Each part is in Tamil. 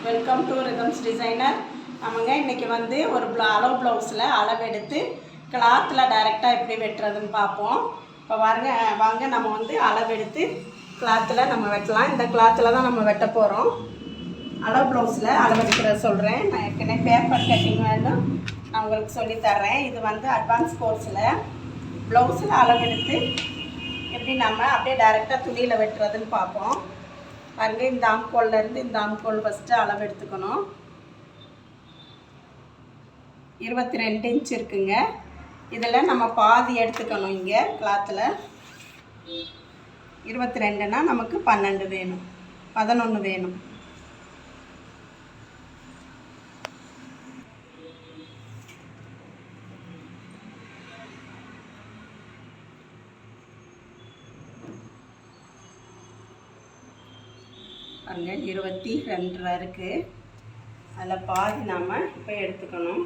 Welcome to rhythms designer. நமங்க இன்றைக்கி வந்து ஒரு அளவு ப்ளவுஸில் அளவெடுத்து கிளாத்தில் டைரெக்டாக எப்படி வெட்டுறதுன்னு பார்ப்போம். இப்போ வாங்க நம்ம வந்து அளவெடுத்து கிளாத்தில் நம்ம வெட்டலாம். இந்த கிளாத்தில் தான் நம்ம வெட்ட போகிறோம். அளவு ப்ளவுஸில் அளவெடுக்கிறத சொல்கிறேன். நான் ஏற்கனவே பேப்பர் கட்டிங் வேணும் நான் உங்களுக்கு சொல்லித்தர்றேன். இது வந்து அட்வான்ஸ் கோர்ஸில் ப்ளவுஸில் அளவெடுத்து எப்படி நம்ம அப்படியே டைரெக்டாக துணியில் வெட்டுறதுன்னு பார்ப்போம். பாருங்க, இந்த ஆம்கோல்லேருந்து இந்த ஆம்கோல் ஃபஸ்ட்டு அளவு எடுத்துக்கணும். 22 இன்ச் இருக்குங்க. இதில் நம்ம பாதி எடுத்துக்கணும். இங்கே கிளாத்தில் 22னா நமக்கு 12 வேணும், 11 வேணும். பாருங்க, 22 இருக்குது. அதில் பாதி நாம் இப்போ எடுத்துக்கணும்.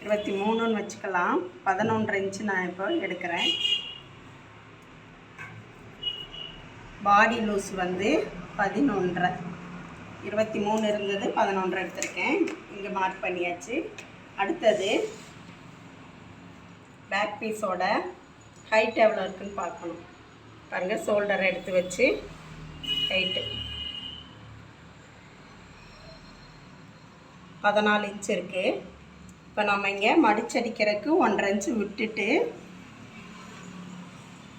23ன்னு வச்சுக்கலாம். 11 இன்ச்சு நான் இப்போ எடுக்கிறேன். பாடி லூஸ் வந்து 11. 23 இருந்தது, 11 எடுத்திருக்கேன். இங்கே மார்க் பண்ணியாச்சு. அடுத்தது பேக் பீஸோட ஹைட் எவ்வளோ இருக்குதுன்னு பார்க்கணும். பாருங்கள், ஷோல்டரை எடுத்து வச்சு ஹைட்டு 14 இன்ச் இருக்குது. இப்போ நம்ம இங்கே மடிச்சடிக்கிறதுக்கு 1.5 இன்ச்சு விட்டுட்டு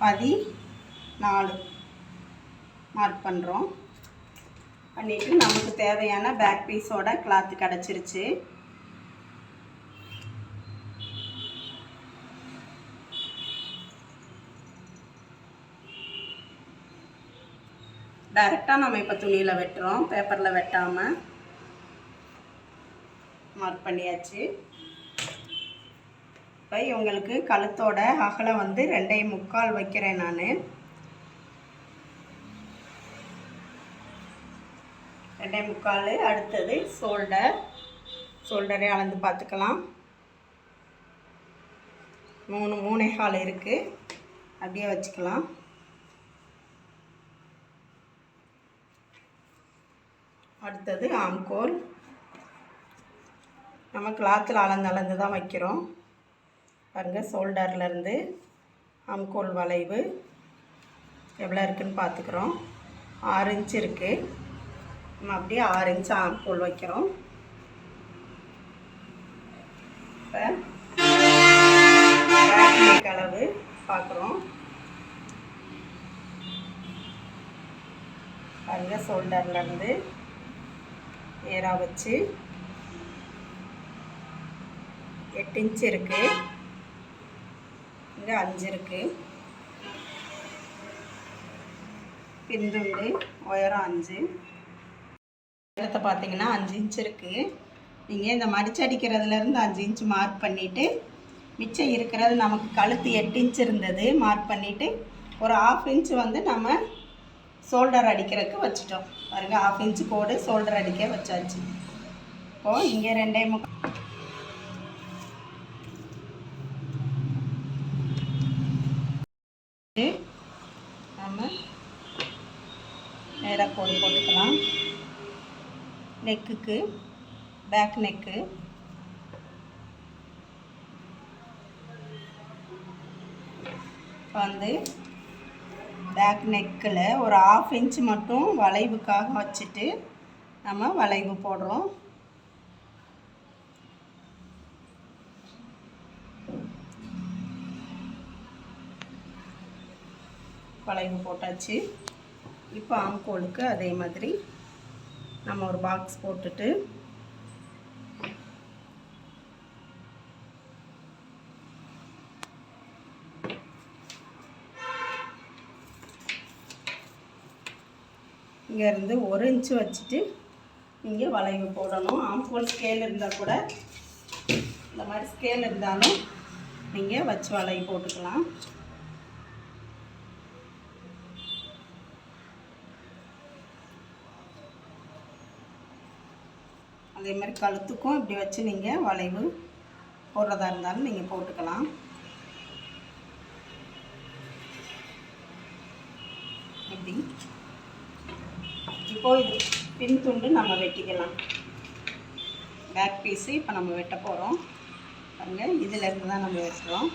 14 மார்க் பண்ணுறோம். பண்ணிவிட்டு நமக்கு தேவையான பேக் பீஸோட கிளாத்து கிடச்சிருச்சு. டைரெக்டாக நம்ம இப்போ துணியில் வெட்டுறோம், பேப்பரில் வெட்டாமல். மார்க் பண்ணியாச்சு. இப்போ இவங்களுக்கு கழுத்தோட அகலம் வந்து 2.25 வைக்கிறேன் நான். 2.25. அடுத்தது ஷோல்டரே அளந்து பார்த்துக்கலாம். 3.25 இருக்குது. அப்படியே வச்சுக்கலாம். அடுத்தது ஆம்கோல். நம்ம கிளாத்தில் அளந்து தான் வைக்கிறோம். பாருங்கள், ஷோல்டர்லேருந்து ஆம்கோல் வளைவு எவ்வளோ இருக்குதுன்னு பார்த்துக்குறோம். 6 இன்ச் இருக்குது. நம்ம அப்படியே 6 இன்ச் ஆம்கோல் வைக்கிறோம். இப்போ பேக் அளவு பார்க்குறோம். பாருங்கள், ஷோல்டர்லேருந்து நேராக வச்சு 8 இன்ச் இருக்குது. இங்கே 5 இருக்குது. பிந்துண்டு உயரம் 5. இடத்தை பார்த்தீங்கன்னா 5 இன்ச் இருக்குது. நீங்கள் இந்த மடிச்சடிக்கிறதுலேருந்து 5 இன்ச் மார்க் பண்ணிவிட்டு மிச்சம் இருக்கிறது நமக்கு கழுத்து 8 இன்ச் இருந்தது மார்க் பண்ணிவிட்டு ஒரு 1/2 இன்ச் வந்து நம்ம ஷோல்டர் அடிக்கிறதுக்கு வச்சுட்டோம். பாருங்கள், 1/2 இன்ச் கோடு ஷோல்டர் அடிக்க வச்சாச்சு. இப்போது இங்கே 2.25 நம்ம நேராக கோடு போட்டுக்கலாம். நெக்குக்கு பேக் நெக்கு வந்து பேக் நெக்கில் ஒரு 1/2 இன்ச் மட்டும் வளைவுக்காக வச்சுட்டு நம்ம வளைவு போடுறோம். வளைவு போட்டாச்சு. இப்போ ஆம்கோலுக்கு அதே மாதிரி நம்ம ஒரு பாக்ஸ் போட்டுட்டு இங்கேருந்து 1 இன்ச்சு வச்சுட்டு நீங்கள் வளைவு போடணும். ஆம்கோல் ஸ்கேல் இருந்தால் கூட, இந்த மாதிரி ஸ்கேல் இருந்தாலும் நீங்கள் வச்சு வளைவு போட்டுக்கலாம். அதே மாதிரி கழுத்துக்கும் இப்படி வச்சு நீங்கள் வளைவு போடுறதா இருந்தாலும் நீங்கள் போட்டுக்கலாம். இப்படி இப்போ இது பின் துண்டு நம்ம வெட்டிக்கலாம். பேக் பீஸு இப்போ நம்ம வெட்ட போகிறோம். பாருங்கள், இதிலேருந்து தான் நம்ம வெட்டுறோம்.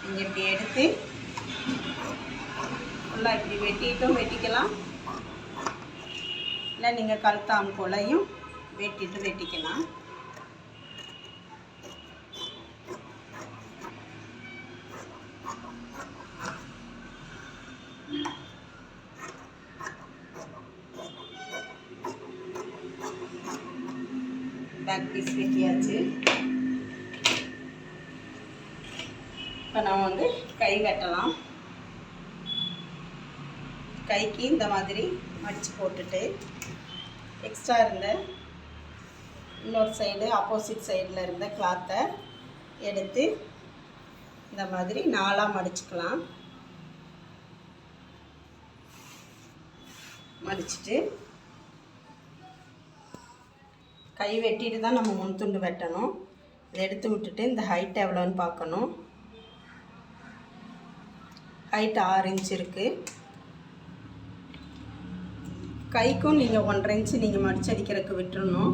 நீங்கள் இப்படி எடுத்து ஃபுல்லாக இப்படி வெட்டிட்டும் வெட்டிக்கலாம், இல்லை நீங்கள் கழுத்தாம் போலையும் வெட்டிக்கலாம். பேக் பீஸ் வெட்டியாச்சு. இப்போ நம்ம வந்து கை வெட்டலாம். கைக்கு இந்த மாதிரி மடித்து போட்டுட்டு எக்ஸ்ட்ரா இருந்த இன்னொரு சைடு ஆப்போசிட் சைடில் இருந்த கிளாத்தை எடுத்து இந்த மாதிரி 4ஆக மடிச்சுக்கலாம். மடிச்சுட்டு கை வெட்டிட்டு தான் நம்ம முன் துண்டு வெட்டணும். இதை எடுத்து விட்டுட்டு இந்த ஹைட் எவ்வளோன்னு பார்க்கணும். ஹைட் 6 இன்ச் இருக்குது. கைக்கும் நீங்கள் 1.5 இன்ச்சு நீங்கள் மடிச்சடிக்கிறதுக்கு விட்டுறணும்.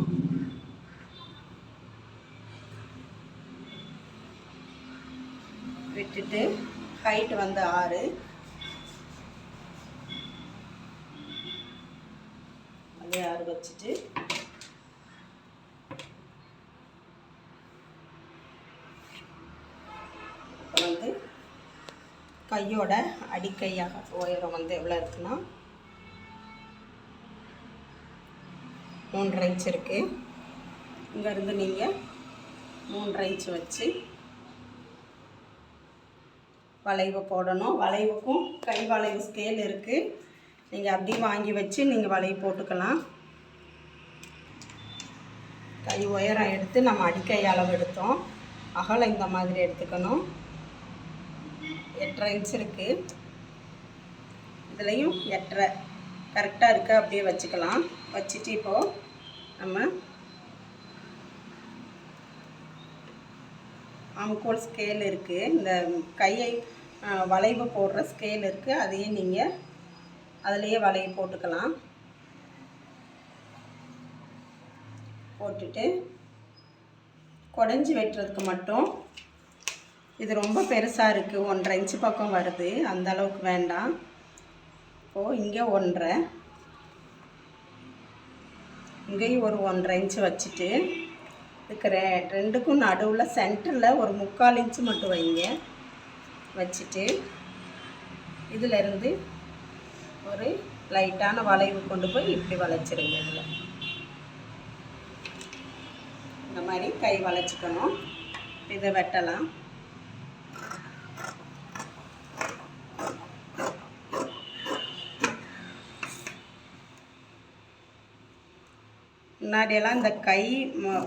விட்டுட்டு ஹைட் வந்து 6, அதே 6 வச்சுட்டு வந்து கையோட அடிக்கையாக உயரம் வந்து எவ்வளோ இருக்குன்னா 3.5 இன்ச் இருக்குது. இங்கேருந்து நீங்கள் 3.5 இன்ச் வச்சு வளைவு போடணும். வளைவுக்கும் கை வளைவு ஸ்கேல் இருக்குது. நீங்கள் அப்படியே வாங்கி வச்சு நீங்கள் வளைவு போட்டுக்கலாம். கை உயரம் எடுத்து நம்ம அடிக்கை அளவு எடுத்தோம். அகலம் இந்த மாதிரி எடுத்துக்கணும். 8.5 இன்ச் இருக்குது. இதுலேயும் 8.5 கரெக்டாக இருக்குது. அப்படியே வச்சுக்கலாம். வச்சுட்டு இப்போது நம்ம ஆம்கோல் ஸ்கேல் இருக்குது. இந்த கையை வளைவு போடுற ஸ்கேல் இருக்குது. அதையே நீங்கள் அதிலையே வளைவு போட்டுக்கலாம். போட்டுட்டு குடஞ்சி வெட்டுறதுக்கு மட்டும் இது ரொம்ப பெருசாக இருக்குது. 1.5 இன்ச்சு பக்கம் வருது. அந்த அளவுக்கு வேண்டாம். இப்போது இங்கே 1.5, இங்கேயும் ஒரு 1.5 இன்ச்சு வச்சுட்டு இதுக்கு ரெண்டுக்கும் நடுவில் சென்டரில் ஒரு 3/4 இன்ச்சு மட்டும் வைங்க. வச்சுட்டு இதிலேருந்து ஒரு லைட்டான வளைவு கொண்டு போய் இப்படி வளைச்சிருங்க. இதில் இந்த மாதிரி கை வளைச்சிக்கணும். இதை வெட்டலாம். முன்னாடியெல்லாம் இந்த கை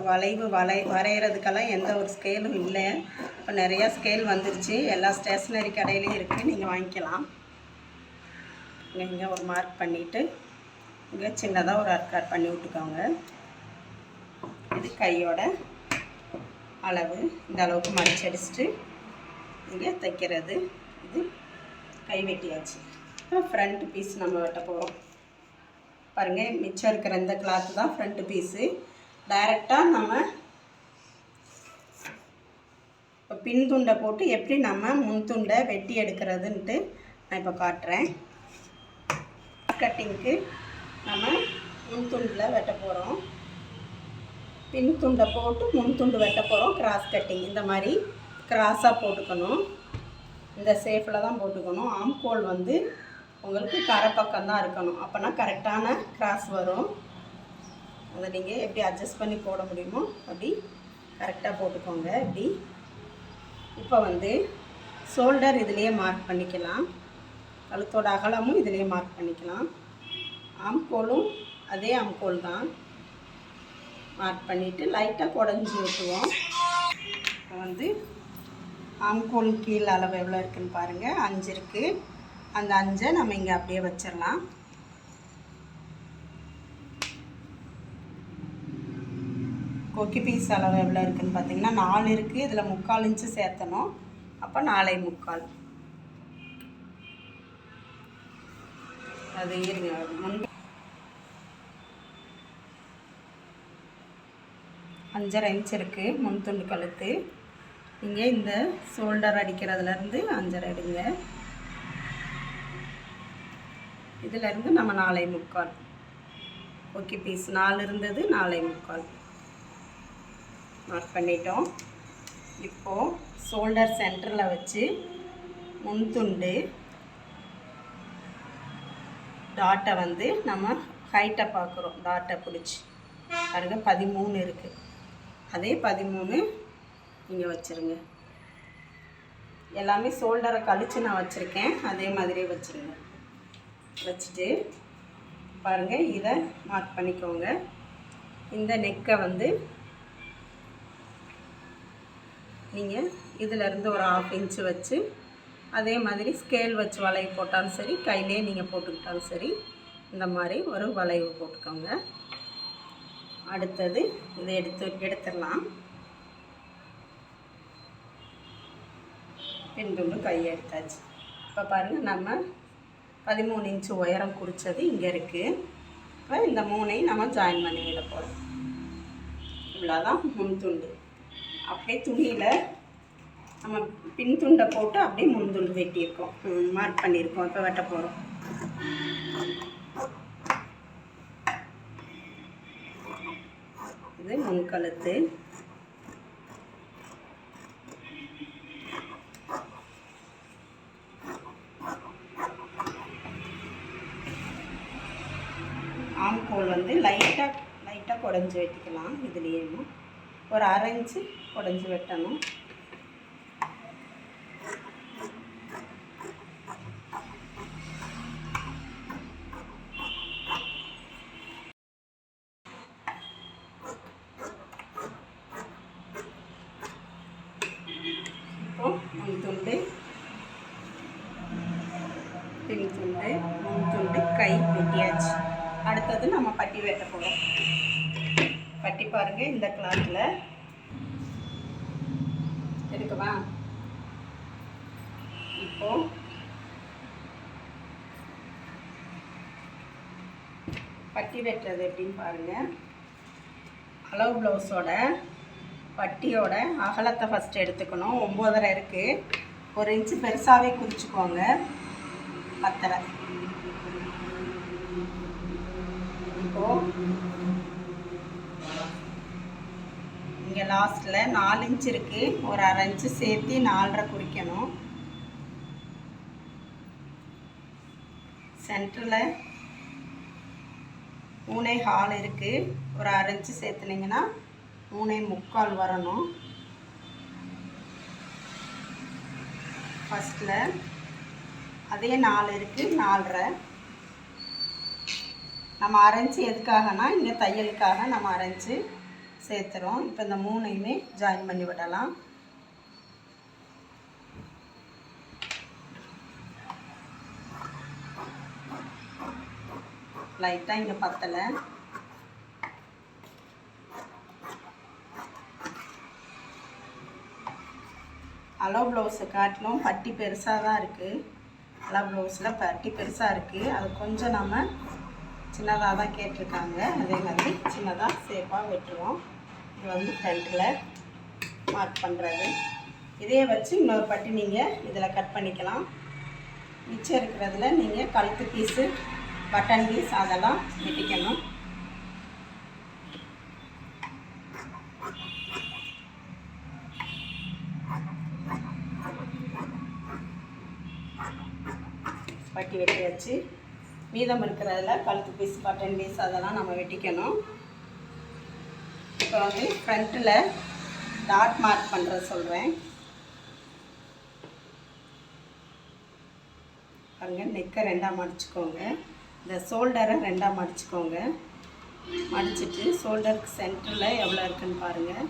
வளைவு வரைகிறதுக்கெல்லாம் எந்த ஒரு ஸ்கேலும் இல்லை. இப்போ நிறையா ஸ்கேல் வந்துருச்சு. எல்லா ஸ்டேஷ்னரி கடையிலையும் இருக்குது. நீங்கள் வாங்கிக்கலாம். இங்கே ஒரு மார்க் பண்ணிவிட்டு இங்கே சின்னதாக ஒரு அர்க்கார் பண்ணி விட்டுக்கோங்க. இது கையோட அளவு. இந்த அளவுக்கு மடிச்சு அடிச்சுட்டு இங்கே தைக்கிறது. இது கை வெட்டியாச்சு. இப்போ ஃப்ரண்ட் பீஸ் நம்ம வெட்ட போகிறோம். பாருங்கள், மிச்சம் இருக்கிற இந்த கிளாத்து தான் ஃப்ரண்ட் பீஸு. டைரெக்டாக நம்ம இப்போ பின் துண்டை போட்டு எப்படி நம்ம முன் துண்டை வெட்டி எடுக்கிறதுன்ட்டு நான் இப்போ காட்டுறேன். கட்டிங்க்கு நம்ம முன் துண்டில் வெட்ட போகிறோம். பின் துண்டை போட்டு முன் துண்டு வெட்ட போகிறோம். கிராஸ் கட்டிங் இந்த மாதிரி கிராஸாக போட்டுக்கணும். இந்த ஷேப்பில் தான் போட்டுக்கணும். ஆம்கோல் வந்து உங்களுக்கு கரை பக்கம் தான் இருக்கணும். அப்போனா கரெக்டான கிராஸ் வரும். அதை நீங்கள் எப்படி அட்ஜஸ்ட் பண்ணி போட முடியுமோ அப்படி கரெக்டாக போட்டுக்கோங்க. இப்படி இப்போ வந்து ஷோல்டர் இதிலேயே மார்க் பண்ணிக்கலாம். கழுத்தோட அகலமும் இதிலேயே மார்க் பண்ணிக்கலாம். ஆம்கோலும் அதே ஆம்கோல் தான். மார்க் பண்ணிவிட்டு லைட்டாக குடஞ்சி விட்டுவோம். இப்போ வந்து ஆம்கோல் கீழ் அளவு எவ்வளோ இருக்குதுன்னு பாருங்கள். 5 இருக்குது. அந்த 5 நம்ம இங்கே அப்படியே வச்சிடலாம். கொக்கி பீஸ் அளவு எவ்வளோ இருக்குதுன்னு பார்த்தீங்கன்னா 4 இருக்குது. இதில் 3/4 இன்ச்சு சேர்த்தணும். அப்போ 4.75. அது இருங்க முன் 5.5 இன்ச் இருக்குது முன் துண்டு கழுத்து. இங்கே இந்த ஷோல்டர் அடிக்கிறதுலேருந்து 5.5 எடுங்க. இதிலேருந்து நம்ம 4.75 ஓகே பீஸ் 4 இருந்தது 4.75 மார்க் பண்ணிட்டோம். இப்போது ஷோல்டர் சென்டரில் வச்சு முன் துண்டு டாட்டை வந்து நம்ம ஹைட்டை பார்க்குறோம். டாட்டை பிடிச்சி பாருங்க 13 இருக்குது. அதே 13 இங்கே வச்சுருங்க. எல்லாமே ஷோல்டரை கழித்து நான் வச்சுருக்கேன். அதே மாதிரியே வச்சுருங்க. வச்சுட்டு பாருங்கள் இதை மார்க் பண்ணிக்கோங்க. இந்த நெக்கை வந்து நீங்கள் இதிலேருந்து ஒரு 1/2 இன்ச்சு வச்சு அதே மாதிரி ஸ்கேல் வச்சு வளைவு போட்டாலும் சரி, கையிலே நீங்கள் போட்டுக்கிட்டாலும் சரி, இந்த மாதிரி ஒரு வளைவு போட்டுக்கோங்க. அடுத்தது இதை எடுத்துடலாம். பின்துண்டு கையை எடுத்தாச்சு. இப்போ பாருங்கள் நம்ம 13 இன்ச்சு உயரம் குறித்தது இங்கே இருக்குது. இப்போ இந்த 3ஐயும் நம்ம ஜாயின் பண்ணி விட போகிறோம். இவ்வளோதான் முன் துண்டு. அப்படியே துணியில் நம்ம பின் துண்டை போட்டு அப்படியே முன் துண்டு வெட்டியிருக்கோம், மார்க் பண்ணியிருக்கோம். இப்போ வெட்ட போகிறோம். இது முன் கழுத்து. ஆம்கோல் வந்து லைட்டாக குடஞ்சி வெட்டிக்கலாம். இதுலேயே ஒரு 1/2 இன்ச்சு குடஞ்சி வெட்டணும். இப்போ முன் துண்டு, பின் துண்டு, முன் துண்டு, கை வெட்டியாச்சு. அடுத்தது நம்ம பட்டி வெட்ட போகிறோம். பட்டி பாருங்கள் இந்த கிளாத்தில் எடுக்கவா. இப்போது பட்டி வெட்டுறது எப்படின்னு பாருங்கள். அளவு ப்ளவுஸோட பட்டியோட அகலத்தை ஃபஸ்ட்டு எடுத்துக்கணும். 9.5 இருக்குது. 1 இன்ச்சு பெருசாகவே குறிச்சிக்கோங்க. 10.5. இப்போது இங்கே லாஸ்ட்டில் 4 இன்ச் இருக்குது. ஒரு 1/2 இன்ச்சு சேர்த்து 4.5 குறிக்கணும். சென்டரில் 3.25 இருக்குது. ஒரு 1/2 இன்ச்சு சேர்த்துனீங்கன்னா 3.75 வரணும். ஃபஸ்ட்டில் அதே 4 இருக்குது. 4.5 நம்ம 1/2 இன்ச்சு எதுக்காகனா இங்கே தையலுக்காக நம்ம 1/2 இன்ச்சு சேர்த்துறோம். இப்போ இந்த 3ஐயுமே ஜாயின் பண்ணி விடலாம். லைட்டாக இங்கே பத்தலை. அளவு ப்ளவுஸை காட்டிலும் பட்டி பெருசாக தான் இருக்குது. அளவு ப்ளவுஸில் பட்டி பெருசாக இருக்குது. அது கொஞ்சம் நம்ம சின்னதாக தான் கேட்டிருக்காங்க. அதே மாதிரி சின்னதாக சேஃபாக வெட்டுருவோம். இது வந்து ஃப்ரண்ட்டில் மார்க் பண்ணுறது. இதே வச்சு இன்னொரு பட்டி நீங்கள் இதில் கட் பண்ணிக்கலாம். மிச்சம் இருக்கிறதுல நீங்கள் கழுத்து பீஸு, பட்டன் பீஸ் அதெல்லாம் வெட்டிக்கணும். பட்டி வெட்டியாச்சு. மீதம் இருக்கிறதுல கழுத்து பீஸ், பட்டன் பீஸ் அதெல்லாம் நம்ம வெட்டிக்கணும். இப்போ வந்து ஃப்ரண்ட்டில் டாட் மார்க் பண்ணுறது சொல்கிறேன். பாருங்கள், நெக்கை 2ஆக மடிச்சுக்கோங்க. இந்த ஷோல்டரை 2ஆக மடிச்சுக்கோங்க. மடிச்சுட்டு ஷோல்டருக்கு சென்டரில் எவ்வளோ இருக்குன்னு பாருங்கள்.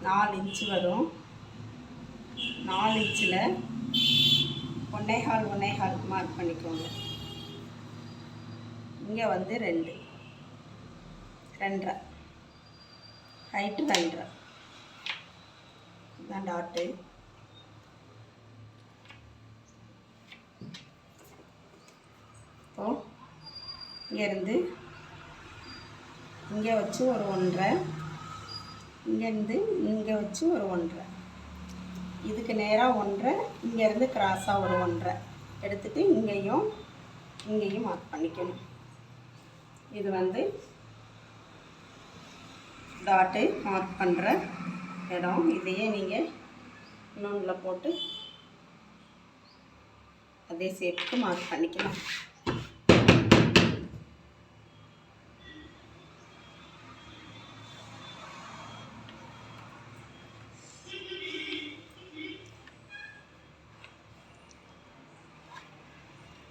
நாலு இன்ச்சு வரும். 4 இன்ச்சில் 1.25 மார்க் பண்ணிக்கோங்க. இங்கே வந்து 2.5 ஹைட்டு 2.5. இதான் டாட்டு. இப்போது இங்கேருந்து இங்கே வச்சு ஒரு 1.5, இங்கேருந்து இங்கே வச்சு ஒரு 1.5, இதுக்கு நேராக 1.5, இங்கேருந்து கிராஸாக ஒரு 1.5 எடுத்துகிட்டு இங்கேயும் மார்க் பண்ணிக்கணும். இது வந்து டாட்டு மார்க் பண்ணுற இடம். இதையே நீங்கள் நூலில் போட்டு அதே ஷேப்புக்கு மார்க் பண்ணிக்கலாம்.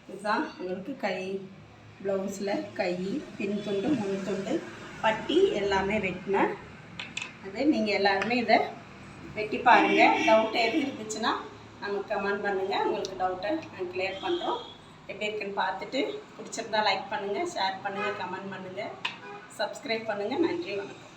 இதுதான் உங்களுக்கு ப்ளவுஸில் கை, பின் துண்டு, முன் துண்டு, பட்டி எல்லாமே வெட்டினேன். அது நீங்கள் எல்லாருமே இதை வெட்டி பாருங்கள். டவுட் எது இருந்துச்சுன்னா நமக்கு கமெண்ட் பண்ணுங்கள். உங்களுக்கு டவுட்டை நாங்கள் கிளியர் பண்ணுறோம். எப்படி இருக்குன்னு பார்த்துட்டு பிடிச்சிருந்தா லைக் பண்ணுங்கள், ஷேர் பண்ணுங்கள், கமெண்ட் பண்ணுங்கள், சப்ஸ்கிரைப் பண்ணுங்கள். நன்றி, வணக்கம்.